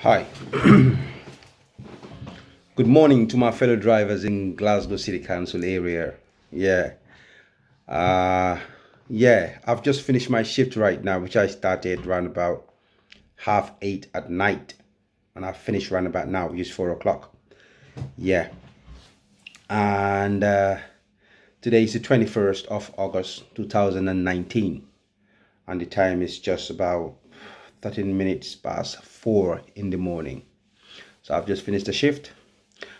Hi. Good morning to my fellow drivers in Glasgow City Council area. Yeah. Uh I've just finished my shift right now, which I started around about 8:30 at night. And I finished around about now, which is 4 o'clock. Yeah. And today is the 21st of August 2019. And the time is just about 13 minutes past 4 in the morning. So I've just finished the shift.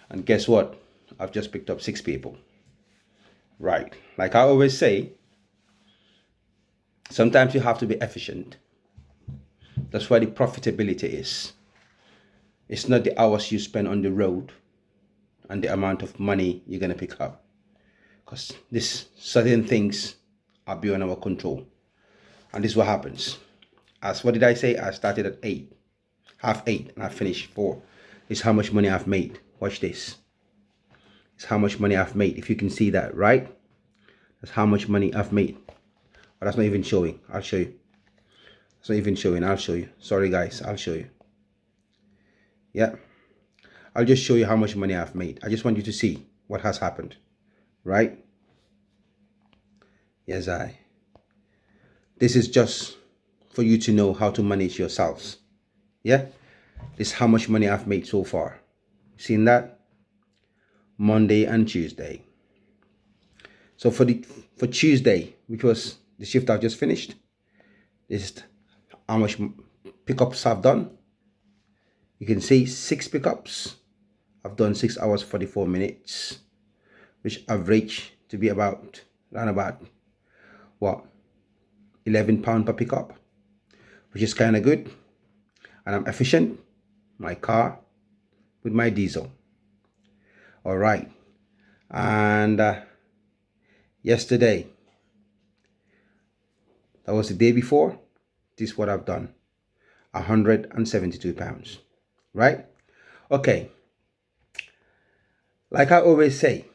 And guess what? I've just picked up 6 people. Right. Like I always say, sometimes you have to be efficient. That's why the profitability is. It's not the hours you spend on the road and the amount of money you're going to pick up. Because these certain things are beyond our control. And this is what happens. What did I say? I started at 8, 8:30, and I finished 4. This is how much money I've made. Watch this. It's how much money I've made. If you can see that, right? That's how much money I've made. But that's not even showing. I'll show you. It's not even showing. I'll show you. Sorry, guys. I'll show you. Yeah. I'll just show you how much money I've made. I just want you to see what has happened. Right? Yes, This is just for you to know how to manage yourselves. Yeah? This is how much money I've made so far. Seen that? Monday and Tuesday. So for Tuesday, which was the shift I've just finished, this is how much pickups I've done. You can see 6 pickups. I've done 6 hours 44 minutes, which average to be around about what, £11 per pickup, which is kind of good. And I'm efficient. My car with my diesel. All right. And yesterday, that was the day before. This is what I've done. £172. Right? Okay. Like I always say,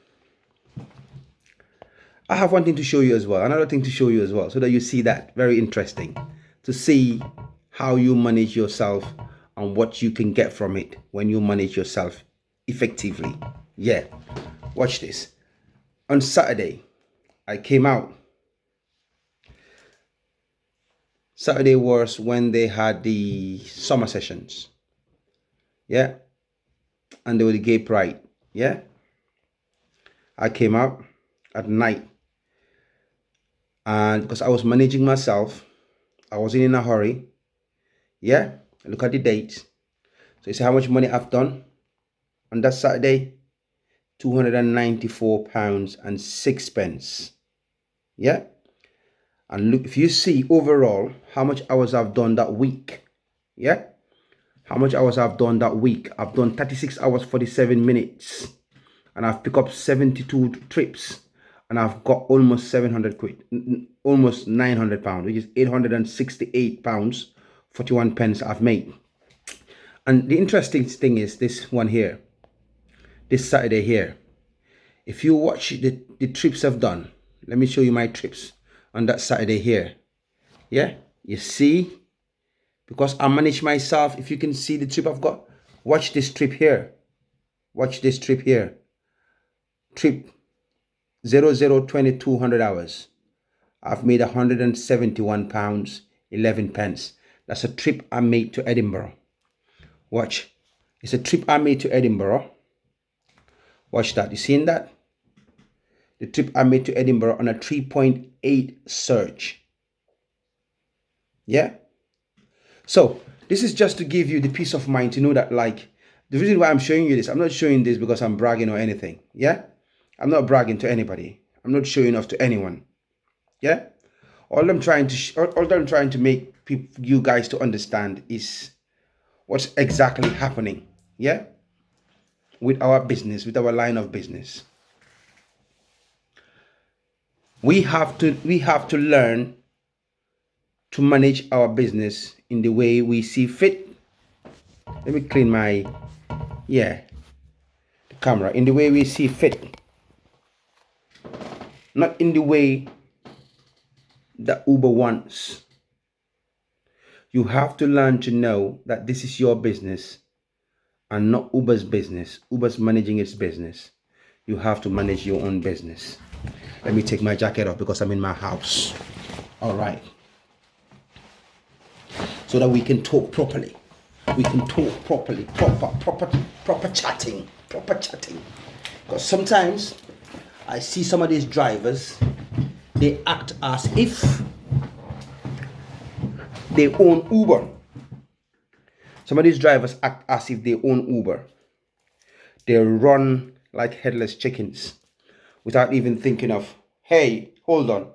I have one thing to show you as well, another thing to show you as well, so that you see that. Very interesting to see how you manage yourself and what you can get from it when you manage yourself effectively. Yeah, watch this. On Saturday, I came out. Saturday was when they had the summer sessions. Yeah, and they were the gay pride. Yeah, I came out at night. And because I was managing myself, I wasn't in a hurry. Yeah, look at the dates. So you see how much money I've done on that Saturday? £294.06. Yeah. And look, if you see overall how much hours I've done that week. Yeah. How much hours I've done that week. I've done 36 hours 47 minutes. And I've picked up 72 trips. And I've got almost 700 quid. Almost £900, which is £868, 41 pence I've made. And the interesting thing is this one here. This Saturday here. If you watch the trips I've done, let me show you my trips on that Saturday here. Yeah, you see, because I manage myself. If you can see the trip I've got, watch this trip here. Watch this trip here. Trip 002200 hours. I've made £171, 11 pence. That's a trip I made to Edinburgh. Watch. It's a trip I made to Edinburgh. Watch that. You seen that? The trip I made to Edinburgh on a 3.8 surge. Yeah. So this is just to give you the peace of mind to know that, like, the reason why I'm showing you this, I'm not showing this because I'm bragging or anything. Yeah. I'm not bragging to anybody. I'm not showing off to anyone. Yeah. All I'm trying to make you guys to understand is what's exactly happening. Yeah. With our business, with our line of business. We have to learn to manage our business in the way we see fit. Let me clean my the camera. In the way we see fit, not in the way that Uber wants. You have to learn to know that this is your business and not Uber's business. Uber's managing its business. You have to manage your own business. Let me take my jacket off because I'm in my house. All right. So that we can talk properly. We can talk properly, proper chatting. Because sometimes I see some of these drivers, they act as if they own Uber. Some of these drivers act as if they own Uber. They run like headless chickens without even thinking of, hey, hold on.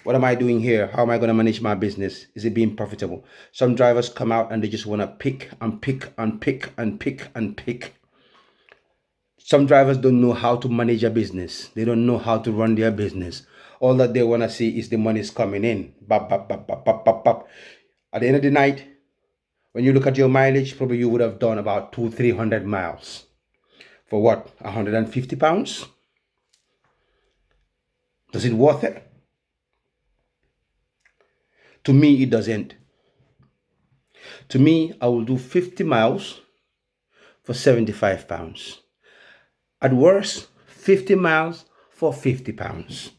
What am I doing here? How am I going to manage my business? Is it being profitable? Some drivers come out and they just want to pick. Some drivers don't know how to manage a business. They don't know how to run their business. All that they want to see is the money's coming in. Bap, bap, bap, bap, bap, bap, bap. At the end of the night, when you look at your mileage, probably you would have done about 200-300 miles. For what? 150 pounds? Does it worth it? To me, it doesn't. To me, I will do 50 miles for 75 pounds. At worst, 50 miles for 50 pounds.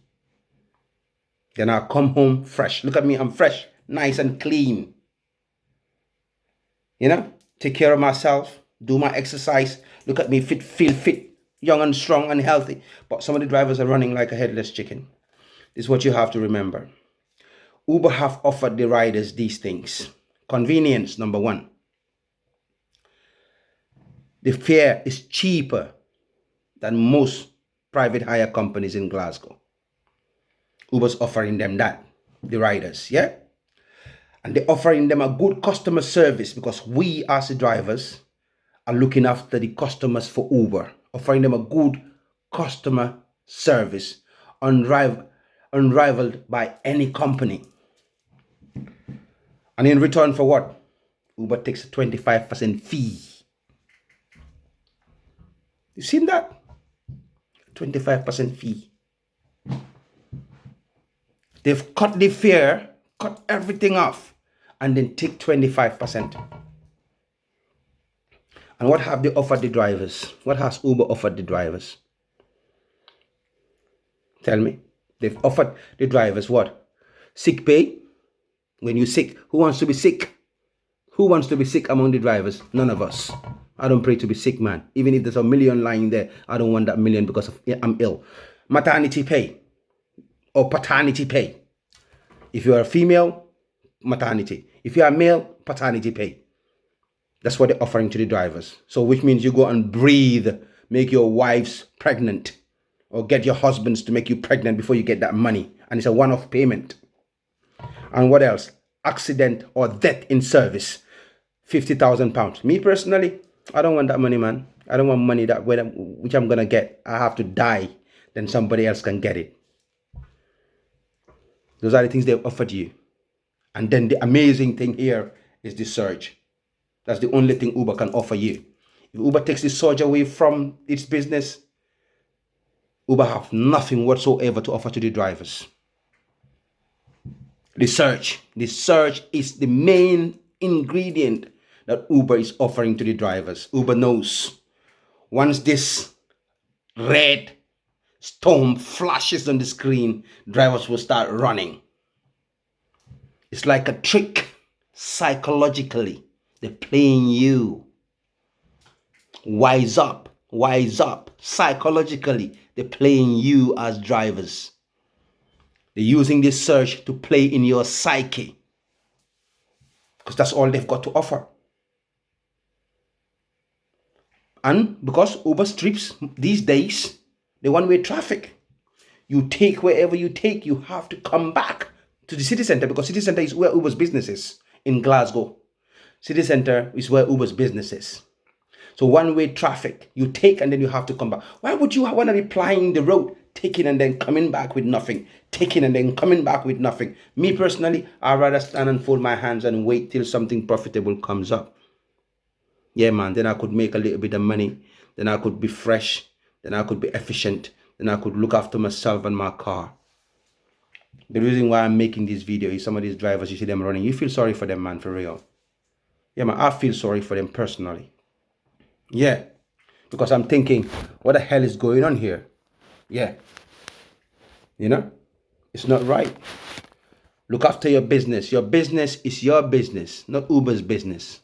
Then I'll come home fresh. Look at me, I'm fresh, nice and clean. You know, take care of myself, do my exercise. Look at me, feel fit, young and strong and healthy. But some of the drivers are running like a headless chicken. This is what you have to remember. Uber have offered the riders these things. Convenience, number one. The fare is cheaper than most private hire companies in Glasgow. Uber's offering them that, the riders, yeah? And they're offering them a good customer service because we as the drivers are looking after the customers for Uber, offering them a good customer service, unrivaled by any company. And in return for what? Uber takes a 25% fee. You seen that? 25% fee. They've cut the fare, cut everything off, and then take 25%. And what have they offered the drivers? What has Uber offered the drivers? Tell me. They've offered the drivers what? Sick pay? When you're sick, who wants to be sick? Who wants to be sick among the drivers? None of us. I don't pray to be sick, man. Even if there's a million lying there, I don't want that million because I'm ill. Maternity pay or paternity pay. If you're a female, maternity. If you're a male, paternity pay. That's what they're offering to the drivers. So which means you go and breathe, make your wives pregnant, or get your husbands to make you pregnant before you get that money. And it's a one-off payment. And what else? Accident or death in service. £50,000. Me personally, I don't want that money, man. I don't want money that which I'm going to get. I have to die. Then somebody else can get it. Those are the things they've offered you. And then the amazing thing here is the surge. That's the only thing Uber can offer you. If Uber takes the surge away from its business, Uber have nothing whatsoever to offer to the drivers. The surge is the main ingredient that Uber is offering to the drivers. Uber knows once this red storm flashes on the screen, drivers will start running. It's like a trick. Psychologically, they're playing you. Wise up. Psychologically, they're playing you as drivers. They're using this surge to play in your psyche. Because that's all they've got to offer. And because Uber strips these days, the one-way traffic. You take wherever you take, you have to come back to the city center because city center is where Uber's business is in Glasgow. City center is where Uber's business is. So one-way traffic, you take and then you have to come back. Why would you want to be plying the road, taking and then coming back with nothing, taking and then coming back with nothing? Me personally, I'd rather stand and fold my hands and wait till something profitable comes up. Yeah, man, then I could make a little bit of money. Then I could be fresh. Then I could be efficient. Then I could look after myself and my car. The reason why I'm making this video is some of these drivers, you see them running, you feel sorry for them, man, for real. Yeah, man, I feel sorry for them personally. Yeah, because I'm thinking, what the hell is going on here? Yeah, you know, it's not right. Look after your business. Your business is your business, not Uber's business.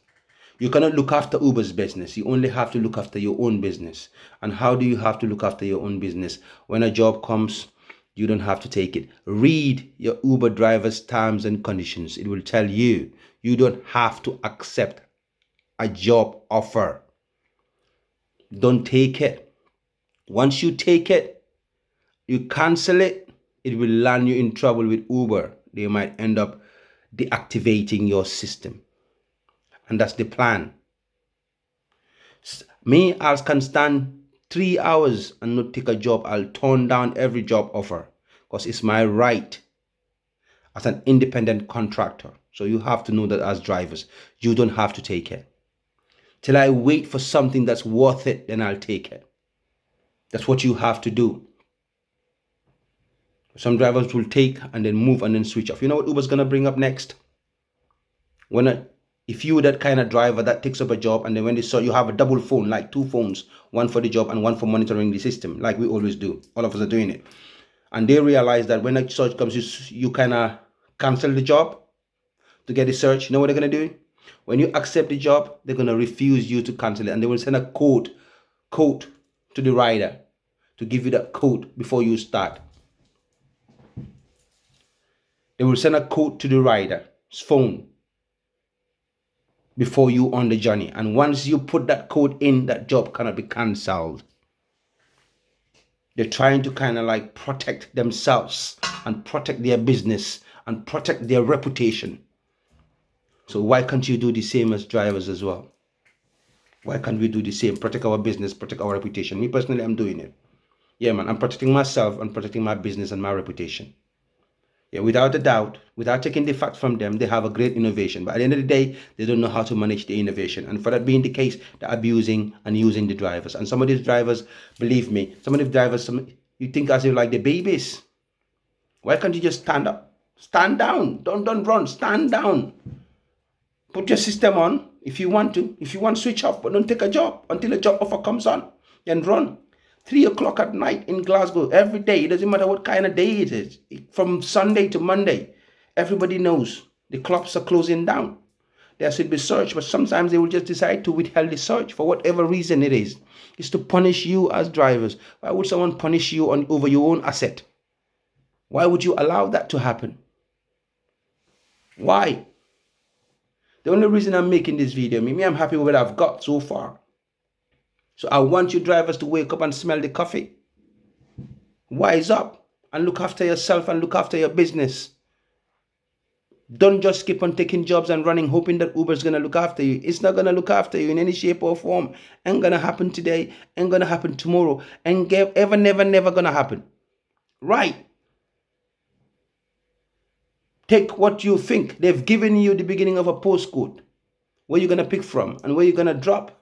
You cannot look after Uber's business. You only have to look after your own business. And how do you have to look after your own business? When a job comes, you don't have to take it. Read your Uber driver's terms and conditions. It will tell you you don't have to accept a job offer. Don't take it. Once you take it, you cancel it, it will land you in trouble with Uber. They might end up deactivating your system. And that's the plan. Me, I can stand 3 hours and not take a job. I'll turn down every job offer because it's my right as an independent contractor. So you have to know that as drivers, you don't have to take it. Till I wait for something that's worth it, then I'll take it. That's what you have to do. Some drivers will take and then move and then switch off. You know what Uber's going to bring up next? If you're that kind of driver that takes up a job and then when they saw you have a double phone, like 2 phones, one for the job and one for monitoring the system, like we always do. All of us are doing it. And they realize that when a search comes, you kind of cancel the job to get the search. You know what they're going to do? When you accept the job, they're going to refuse you to cancel it. And they will send a code to the rider to give you that code before you start. They will send a code to the rider's phone before you on the journey. And once you put that code in, that job cannot be cancelled. They're trying to kind of like protect themselves and protect their business and protect their reputation. So why can't you do the same as drivers as well? Why can't we do the same? Protect our business, protect our reputation. Me personally, I'm doing it. Yeah, man, I'm protecting myself and protecting my business and my reputation. Yeah, without a doubt, without taking the facts from them, they have a great innovation. But at the end of the day, they don't know how to manage the innovation. And for that being the case, they're abusing and using the drivers. And some of these drivers, believe me, some of these drivers, you think as if like they're babies. Why can't you just stand up? Stand down. Don't run. Stand down. Put your system on if you want to. If you want, switch off, but don't take a job until a job offer comes on and run. 3 o'clock at night in Glasgow every day. It doesn't matter what kind of day it is. From Sunday to Monday, everybody knows the clubs are closing down. There should be search, but sometimes they will just decide to withhold the search for whatever reason it is. It's to punish you as drivers. Why would someone punish you over your own asset? Why would you allow that to happen? Why? The only reason I'm making this video, I'm happy with what I've got so far. So I want you drivers to wake up and smell the coffee. Wise up and look after yourself and look after your business. Don't just keep on taking jobs and running hoping that Uber's going to look after you. It's not going to look after you in any shape or form. Ain't going to happen today. Ain't going to happen tomorrow. Ain't ever, never going to happen. Right. Take what you think. They've given you the beginning of a postcode. Where you're going to pick from and where you're going to drop.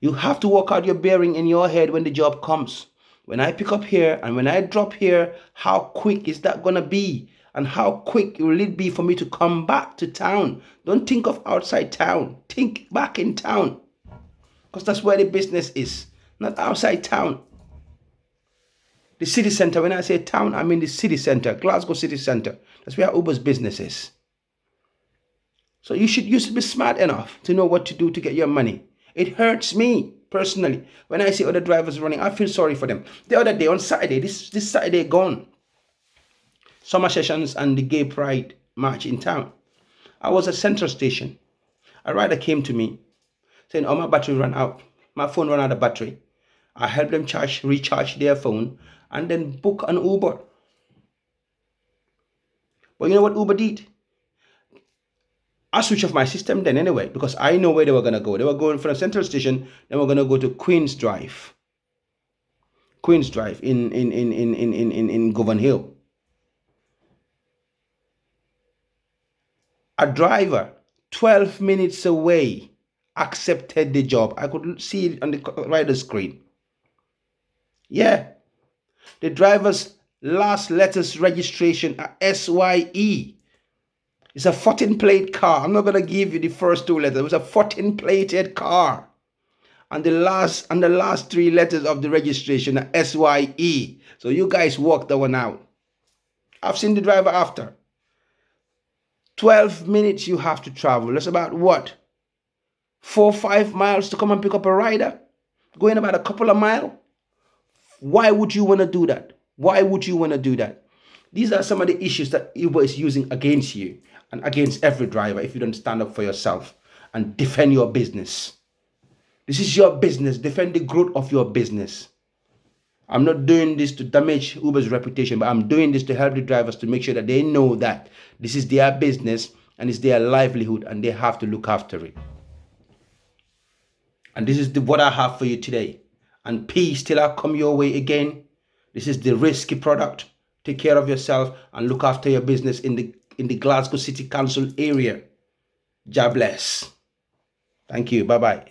You have to work out your bearing in your head when the job comes. When I pick up here and when I drop here, how quick is that going to be? And how quick will it be for me to come back to town? Don't think of outside town. Think back in town. Because that's where the business is, not outside town. The city center, when I say town, I mean the city center, Glasgow city center. That's where Uber's business is. So you should be smart enough to know what to do to get your money. It hurts me personally. When I see other drivers running, I feel sorry for them. The other day on Saturday, this Saturday gone, summer sessions and the gay pride march in town. I was at Central Station. A rider came to me saying, oh, my battery ran out. My phone ran out of battery. I helped them recharge their phone and then book an Uber. But you know what Uber did? I switched off my system then anyway, because I know where they were going to go. They were going from the Central Station, then we're going to go to Queen's Drive. Queen's Drive in Govan Hill. A driver 12 minutes away accepted the job. I could see it on the rider's screen. Yeah. The drivers last letters registration are SYE. It's a 14 plate car. I'm not going to give you the first two letters. It was a 14 plated car. And the last three letters of the registration are SYE. So you guys work that one out. I've seen the driver after. 12 minutes you have to travel. That's about what? 4 or 5 miles to come and pick up a rider? Going about a couple of miles? Why would you want to do that? Why would you want to do that? These are some of the issues that Uber is using against you and against every driver if you don't stand up for yourself and defend your business. This is your business. Defend the growth of your business. I'm not doing this to damage Uber's reputation, but I'm doing this to help the drivers to make sure that they know that this is their business and it's their livelihood and they have to look after it. And this is what I have for you today. And peace till I come your way again. This is the Rizki-Produkt. Take care of yourself and look after your business in the Glasgow City Council area. God bless. Thank you. Bye-bye.